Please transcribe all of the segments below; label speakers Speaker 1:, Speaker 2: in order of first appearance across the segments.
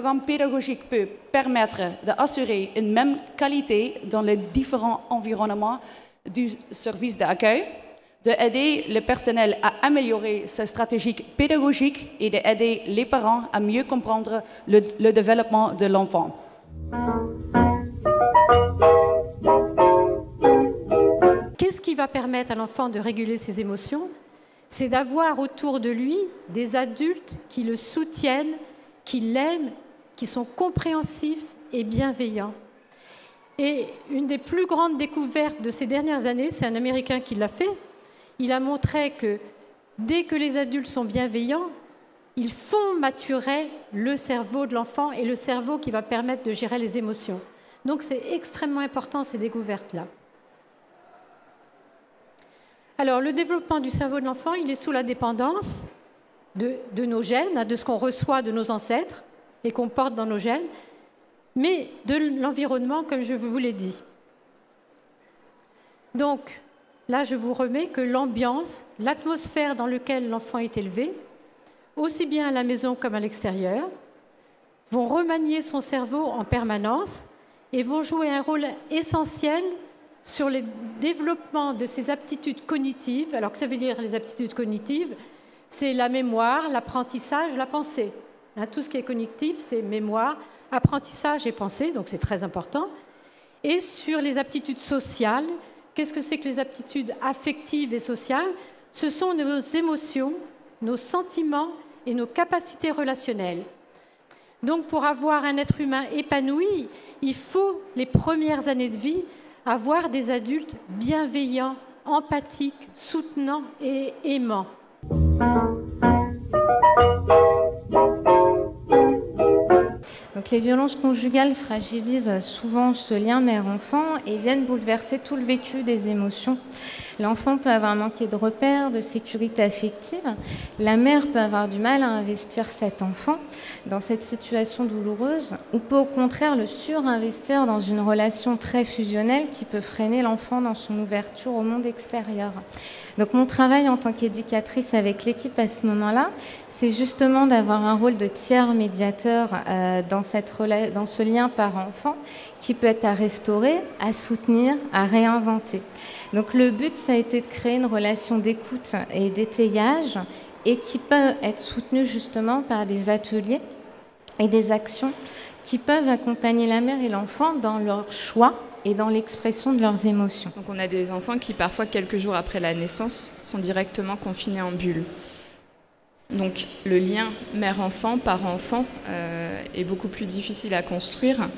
Speaker 1: programme pédagogique peut permettre d'assurer une même qualité dans les différents environnements du service d'accueil, d'aider le personnel à améliorer sa stratégie pédagogique et d'aider les parents à mieux comprendre le développement de l'enfant.
Speaker 2: Qu'est-ce qui va permettre à l'enfant de réguler ses émotions? C'est d'avoir autour de lui des adultes qui le soutiennent, qui l'aiment, qui sont compréhensifs et bienveillants. Et une des plus grandes découvertes de ces dernières années, c'est un Américain qui l'a fait. Il a montré que dès que les adultes sont bienveillants, ils font maturer le cerveau de l'enfant et le cerveau qui va permettre de gérer les émotions. Donc c'est extrêmement important ces découvertes-là. Alors le développement du cerveau de l'enfant, il est sous la dépendance de nos gènes, de ce qu'on reçoit de nos ancêtres et qu'on porte dans nos gènes, mais de l'environnement, comme je vous l'ai dit. Donc, là, je vous remets que l'ambiance, l'atmosphère dans laquelle l'enfant est élevé, aussi bien à la maison comme à l'extérieur, vont remanier son cerveau en permanence et vont jouer un rôle essentiel sur le développement de ses aptitudes cognitives. Alors, que ça veut dire les aptitudes cognitives? C'est la mémoire, l'apprentissage, la pensée. Tout ce qui est cognitif, c'est mémoire, apprentissage et pensée, donc c'est très important. Et sur les aptitudes sociales, qu'est-ce que c'est que les aptitudes affectives et sociales? Ce sont nos émotions, nos sentiments et nos capacités relationnelles. Donc pour avoir un être humain épanoui, il faut, les premières années de vie, avoir des adultes bienveillants, empathiques, soutenants et aimants.
Speaker 3: Donc les violences conjugales fragilisent souvent ce lien mère-enfant et viennent bouleverser tout le vécu des émotions. L'enfant peut avoir manqué de repères, de sécurité affective. La mère peut avoir du mal à investir cet enfant dans cette situation douloureuse ou peut au contraire le surinvestir dans une relation très fusionnelle qui peut freiner l'enfant dans son ouverture au monde extérieur. Donc mon travail en tant qu'éducatrice avec l'équipe à ce moment-là, c'est justement d'avoir un rôle de tiers médiateur dans ce lien parent-enfant qui peut être à restaurer, à soutenir, à réinventer. Donc le but, ça a été de créer une relation d'écoute et d'étayage et qui peut être soutenue justement par des ateliers et des actions qui peuvent accompagner la mère et l'enfant dans leur choix et dans l'expression de leurs émotions.
Speaker 4: Donc on a des enfants qui parfois quelques jours après la naissance sont directement confinés en bulle. Donc le lien mère-enfant, parent-enfant est beaucoup plus difficile à construire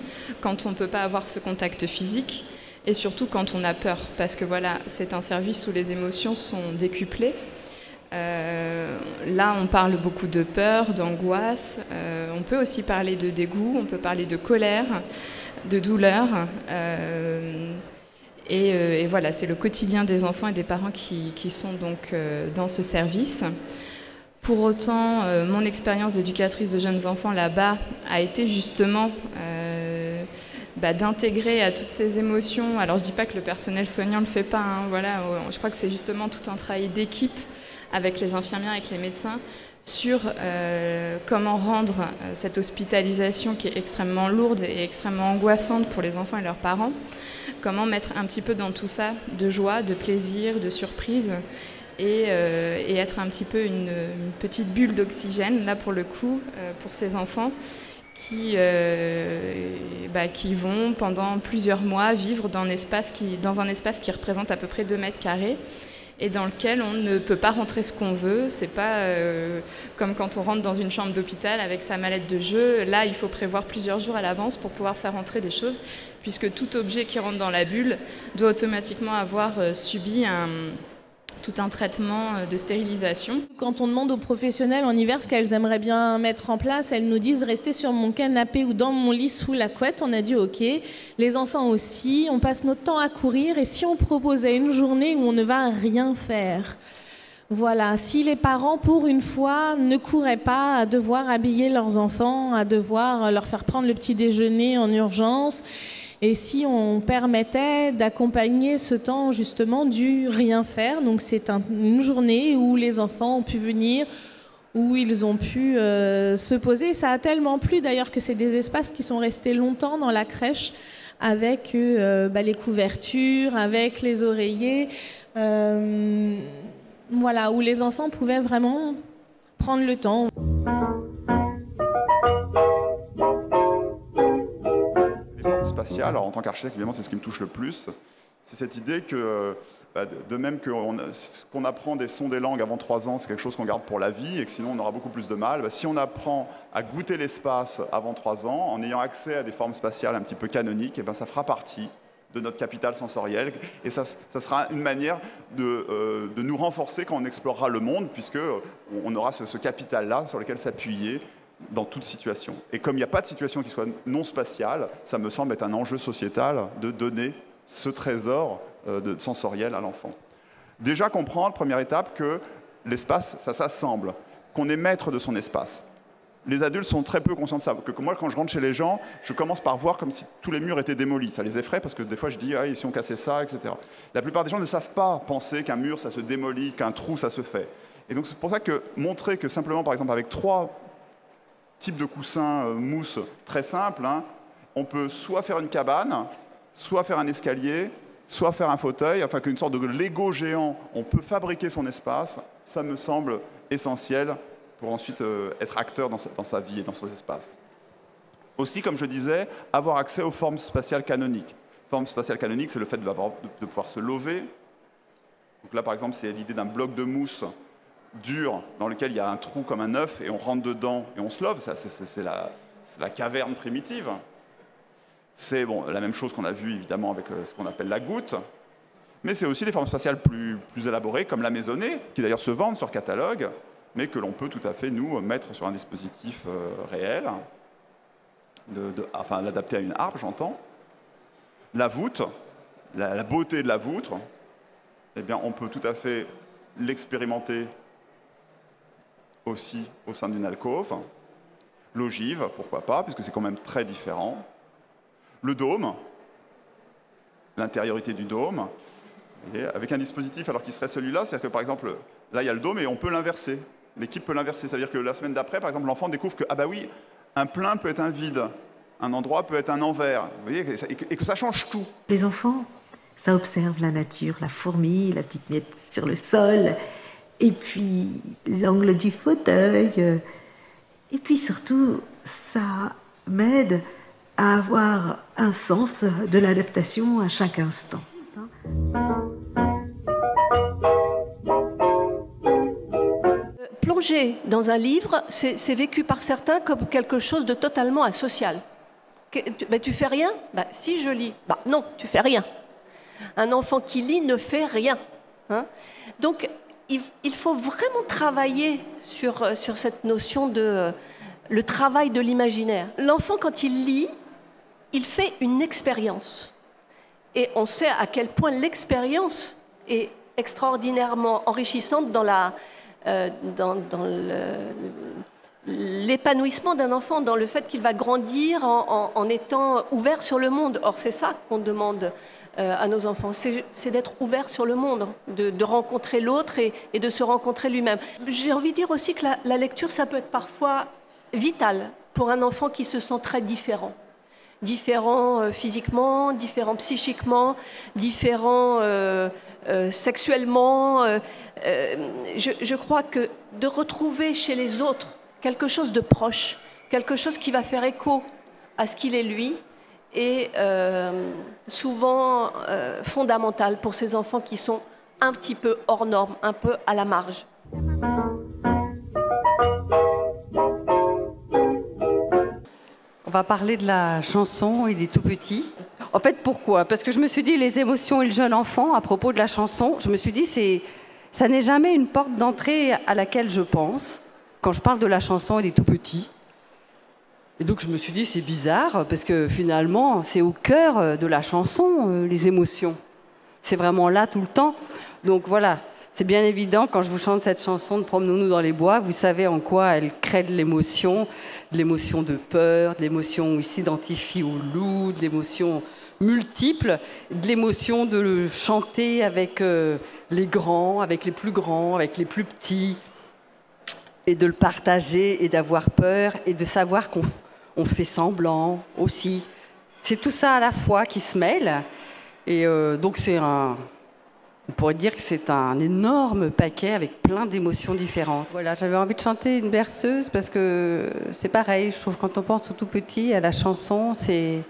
Speaker 4: quand on ne peut pas avoir ce contact physique et surtout quand on a peur, parce que voilà, c'est un service où les émotions sont décuplées. Là, on parle beaucoup de peur, d'angoisse, on peut aussi parler de dégoût, on peut parler de colère, de douleur. Et voilà, c'est le quotidien des enfants et des parents qui sont donc dans ce service. Pour autant, mon expérience d'éducatrice de jeunes enfants là-bas a été justement d'intégrer à toutes ces émotions. Alors je ne dis pas que le personnel soignant ne le fait pas, hein, voilà, je crois que c'est justement tout un travail d'équipe avec les infirmières, avec les médecins, sur comment rendre cette hospitalisation qui est extrêmement lourde et extrêmement angoissante pour les enfants et leurs parents, comment mettre un petit peu dans tout ça de joie, de plaisir, de surprise, et être un petit peu une petite bulle d'oxygène, là pour le coup, pour ces enfants qui vont pendant plusieurs mois vivre dans un espace qui représente à peu près 2 mètres carrés et dans lequel on ne peut pas rentrer ce qu'on veut. C'est pas comme quand on rentre dans une chambre d'hôpital avec sa mallette de jeu. Là, il faut prévoir plusieurs jours à l'avance pour pouvoir faire entrer des choses, puisque tout objet qui rentre dans la bulle doit automatiquement avoir subi tout un traitement de stérilisation.
Speaker 5: Quand on demande aux professionnels en hiver ce qu'elles aimeraient bien mettre en place, elles nous disent rester sur mon canapé ou dans mon lit sous la couette. On a dit ok, les enfants aussi, on passe notre temps à courir et si on proposait une journée où on ne va rien faire? Voilà, si les parents, pour une fois, ne couraient pas à devoir habiller leurs enfants, à devoir leur faire prendre le petit déjeuner en urgence, et si on permettait d'accompagner ce temps justement du rien faire, donc c'est une journée où les enfants ont pu venir où ils ont pu se poser. Ça a tellement plu d'ailleurs que c'est des espaces qui sont restés longtemps dans la crèche avec les couvertures, avec les oreillers, voilà, où les enfants pouvaient vraiment prendre le temps.
Speaker 6: Les formes spatiales, alors en tant qu'architecte, évidemment, c'est ce qui me touche le plus. C'est cette idée que, de même qu'on apprend des sons des langues avant 3 ans, c'est quelque chose qu'on garde pour la vie et que sinon on aura beaucoup plus de mal. Si on apprend à goûter l'espace avant 3 ans, en ayant accès à des formes spatiales un petit peu canoniques, et ça fera partie de notre capital sensoriel. Et ça sera une manière de nous renforcer quand on explorera le monde, puisqu'on aura ce capital-là sur lequel s'appuyer dans toute situation. Et comme il n'y a pas de situation qui soit non spatiale, ça me semble être un enjeu sociétal de donner ce trésor sensoriel à l'enfant. Déjà comprendre, première étape, que l'espace, ça s'assemble, qu'on est maître de son espace. Les adultes sont très peu conscients de ça. Que moi, quand je rentre chez les gens, je commence par voir comme si tous les murs étaient démolis. Ça les effraie parce que des fois, je dis « Ah, si on cassait ça, etc. » La plupart des gens ne savent pas penser qu'un mur, ça se démolit, qu'un trou, ça se fait. Et donc, c'est pour ça que montrer que simplement, par exemple, avec 3 types de coussins mousse très simples, on peut soit faire une cabane, soit faire un escalier, soit faire un fauteuil, enfin qu'une sorte de Lego géant, on peut fabriquer son espace, ça me semble essentiel pour ensuite être acteur dans sa vie et dans son espace. Aussi, comme je disais, avoir accès aux formes spatiales canoniques. Formes spatiales canoniques, c'est le fait de pouvoir se lever. Donc là, par exemple, c'est l'idée d'un bloc de mousse dur dans lequel il y a un trou comme un œuf et on rentre dedans et on se love. C'est la caverne primitive. C'est la même chose qu'on a vu évidemment avec ce qu'on appelle la goutte. Mais c'est aussi des formes spatiales plus élaborées, comme la maisonnée, qui d'ailleurs se vendent sur catalogue, mais que l'on peut tout à fait, nous, mettre sur un dispositif réel, enfin l'adapter à une harpe, j'entends. La voûte, la beauté de la voûte, eh bien, on peut tout à fait l'expérimenter aussi au sein d'une alcôve. L'ogive, pourquoi pas, puisque c'est quand même très différent. Le dôme, l'intériorité du dôme, et avec un dispositif alors qui serait celui-là, c'est-à-dire que par exemple, là il y a le dôme et on peut l'inverser. L'équipe peut l'inverser, c'est-à-dire que la semaine d'après, par exemple, l'enfant découvre que, ah bah oui, un plein peut être un vide, un endroit peut être un envers, vous voyez, et que ça change tout.
Speaker 7: Les enfants, ça observe la nature, la fourmi, la petite miette sur le sol, et puis l'angle du fauteuil, et puis surtout, ça m'aide à avoir un sens de l'adaptation à chaque instant.
Speaker 8: Plonger dans un livre, c'est vécu par certains comme quelque chose de totalement asocial. Tu fais rien ? Si, je lis. Non, tu fais rien. Un enfant qui lit ne fait rien. Donc, il faut vraiment travailler sur cette notion de le travail de l'imaginaire. L'enfant, quand il lit, il fait une expérience. Et on sait à quel point l'expérience est extraordinairement enrichissante dans l'épanouissement d'un enfant, dans le fait qu'il va grandir en étant ouvert sur le monde. Or, c'est ça qu'on demande à nos enfants, c'est d'être ouvert sur le monde, de rencontrer l'autre et de se rencontrer lui-même. J'ai envie de dire aussi que la lecture, ça peut être parfois vital pour un enfant qui se sent très différent. Différent physiquement, différent psychiquement, différent sexuellement. Je crois que de retrouver chez les autres quelque chose de proche, quelque chose qui va faire écho à ce qu'il est lui, est souvent fondamental pour ces enfants qui sont un petit peu hors norme, un peu à la marge.
Speaker 9: On va parler de la chanson et des tout-petits. En fait, pourquoi ? Parce que je me suis dit, les émotions et le jeune enfant, à propos de la chanson, je me suis dit, ça n'est jamais une porte d'entrée à laquelle je pense quand je parle de la chanson et des tout-petits. Et donc, je me suis dit, c'est bizarre, parce que finalement, c'est au cœur de la chanson, les émotions. C'est vraiment là tout le temps. Donc voilà, c'est bien évident, quand je vous chante cette chanson de Promenons-nous dans les bois, vous savez en quoi elle crée de l'émotion de peur, de l'émotion où il s'identifie au loup, de l'émotion multiple, de l'émotion de le chanter avec les grands, avec les plus grands, avec les plus petits. et de le partager et d'avoir peur et de savoir qu'on fait semblant aussi. C'est tout ça à la fois qui se mêle. Et donc on pourrait dire que c'est un énorme paquet avec plein d'émotions différentes. Voilà, j'avais envie de chanter une berceuse parce que c'est pareil, je trouve quand on pense au tout petit, à la chanson, c'est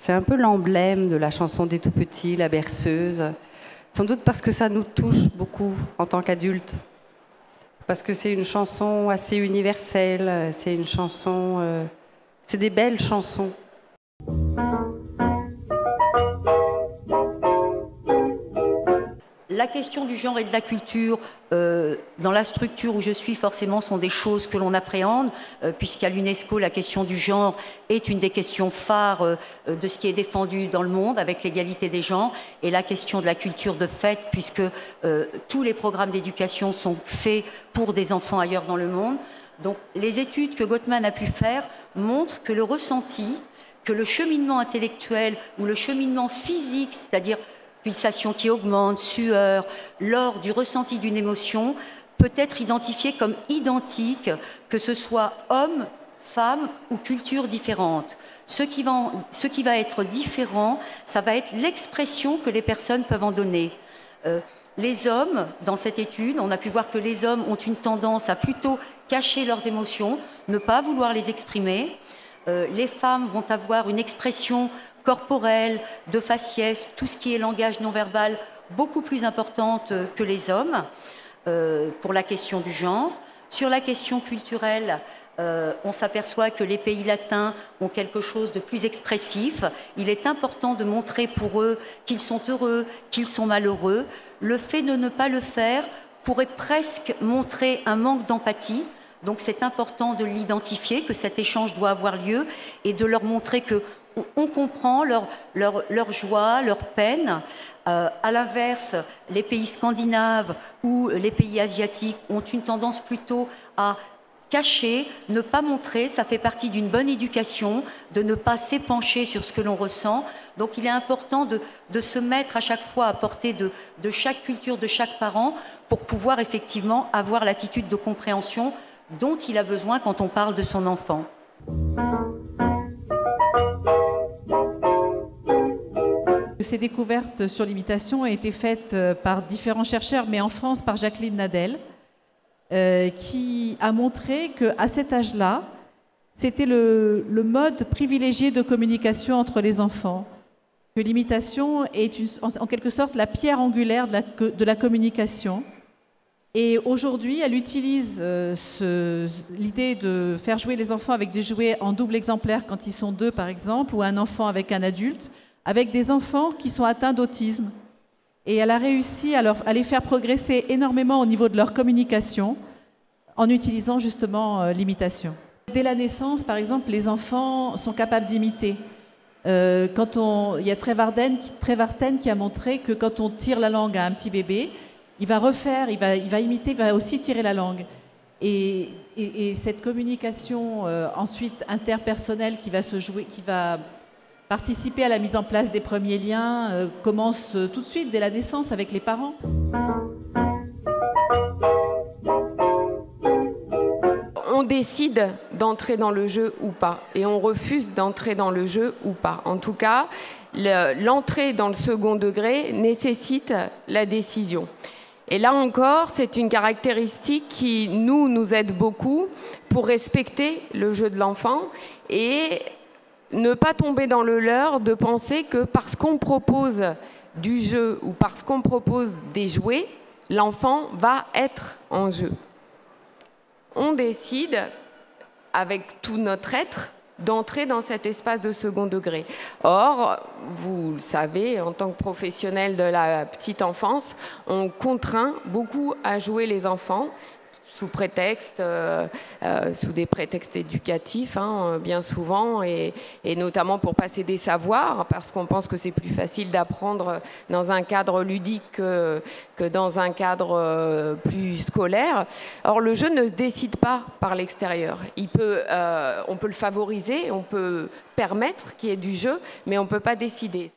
Speaker 9: un peu l'emblème de la chanson des tout petits, la berceuse. Sans doute parce que ça nous touche beaucoup en tant qu'adultes. Parce que c'est une chanson assez universelle, c'est une chanson... c'est des belles chansons.
Speaker 10: La question du genre et de la culture, dans la structure où je suis, forcément, sont des choses que l'on appréhende, puisqu'à l'UNESCO, la question du genre est une des questions phares de ce qui est défendu dans le monde, avec l'égalité des genres, et la question de la culture de fait, puisque tous les programmes d'éducation sont faits pour des enfants ailleurs dans le monde. Donc, les études que Gottman a pu faire montrent que le ressenti, que le cheminement intellectuel ou le cheminement physique, c'est-à-dire pulsation qui augmente, sueur, lors du ressenti d'une émotion, peut être identifié comme identique, que ce soit homme, femme ou culture différente. Ce qui va être différent, ça va être l'expression que les personnes peuvent en donner. Les hommes, dans cette étude, on a pu voir que les hommes ont une tendance à plutôt cacher leurs émotions, ne pas vouloir les exprimer. Les femmes vont avoir une expression corporelle, de faciès, tout ce qui est langage non verbal, beaucoup plus importante que les hommes pour la question du genre. Sur la question culturelle, on s'aperçoit que les pays latins ont quelque chose de plus expressif. Il est important de montrer pour eux qu'ils sont heureux, qu'ils sont malheureux. Le fait de ne pas le faire pourrait presque montrer un manque d'empathie. Donc c'est important de l'identifier, que cet échange doit avoir lieu et de leur montrer qu'on comprend leur joie, leur peine. À l'inverse, les pays scandinaves ou les pays asiatiques ont une tendance plutôt à cacher, ne pas montrer. Ça fait partie d'une bonne éducation, de ne pas s'épancher sur ce que l'on ressent. Donc il est important de se mettre à chaque fois à portée de chaque culture, de chaque parent, pour pouvoir effectivement avoir l'attitude de compréhension dont il a besoin quand on parle de son enfant.
Speaker 11: Ces découvertes sur l'imitation ont été faites par différents chercheurs, mais en France par Jacqueline Nadel, qui a montré qu'à cet âge-là, c'était le mode privilégié de communication entre les enfants, que l'imitation est en quelque sorte la pierre angulaire de la communication. Et aujourd'hui, elle utilise l'idée de faire jouer les enfants avec des jouets en double exemplaire quand ils sont deux, par exemple, ou un enfant avec un adulte, avec des enfants qui sont atteints d'autisme. Et elle a réussi à les faire progresser énormément au niveau de leur communication en utilisant justement l'imitation. Dès la naissance, par exemple, les enfants sont capables d'imiter. Il y a Trevarten qui a montré que quand on tire la langue à un petit bébé, il va refaire, il va imiter, il va aussi tirer la langue. Et cette communication ensuite interpersonnelle qui va se jouer, qui va participer à la mise en place des premiers liens, commence tout de suite dès la naissance avec les parents.
Speaker 12: On décide d'entrer dans le jeu ou pas, et on refuse d'entrer dans le jeu ou pas. En tout cas, l'entrée dans le second degré nécessite la décision. Et là encore, c'est une caractéristique qui nous aide beaucoup pour respecter le jeu de l'enfant et ne pas tomber dans le leurre de penser que parce qu'on propose du jeu ou parce qu'on propose des jouets, l'enfant va être en jeu. On décide, avec tout notre être, d'entrer dans cet espace de second degré. Or, vous le savez, en tant que professionnel de la petite enfance, on contraint beaucoup à jouer les enfants sous des prétextes éducatifs, bien souvent, et notamment pour passer des savoirs, parce qu'on pense que c'est plus facile d'apprendre dans un cadre ludique que dans un cadre plus scolaire. Or, le jeu ne se décide pas par l'extérieur. On peut le favoriser, on peut permettre qu'il y ait du jeu, mais on ne peut pas décider.